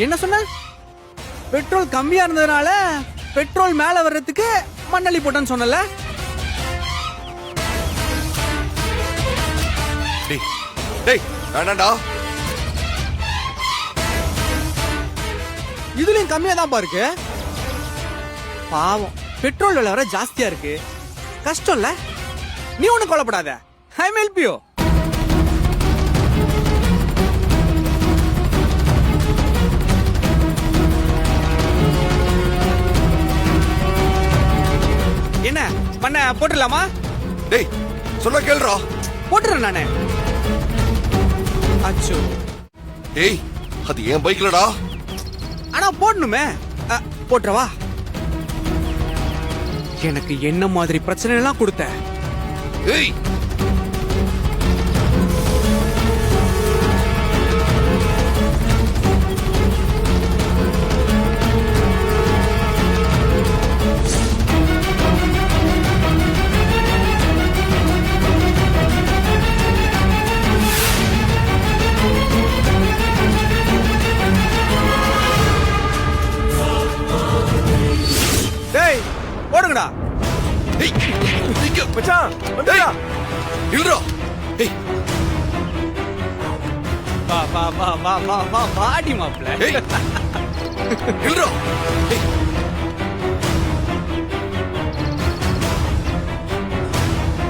என்ன சொன்ன? பெட்ரோல் கம்மியா இருந்ததுனால பெட்ரோல் மேல வர்றதுக்கு மண்ணள்ளி போட்டேன்னு சொன்னல? டேய் வேணாண்டா. இதுலயும் கம்மியா தான் இருக்கு. பாவம், பெட்ரோல் விலை வர ஜாஸ்தியா இருக்கு. கஷ்டம் இல்ல? நீ ஒண்ணு கொல்லப்படாத. I will help you. என்ன பண்ண போட்டுடலாமா? டேய் சொன்னா கேளுடா. போட்டுறேன் நானே. அச்சோ. டேய் அது ஏன் பைக்லடா. ஆனா போடணுமே. போட்டுறவா? எனக்கு என்ன மாதிரி பிரச்சனை எல்லாம் கொடுத்த? ஏய் போடுங்கடா. டேய் நிக்க மச்சான் வந்துடா. இல்லடா. டேய் வா வா வா வா வா வா வாடி மாப்ள. டேய் இல்லடா. டேய்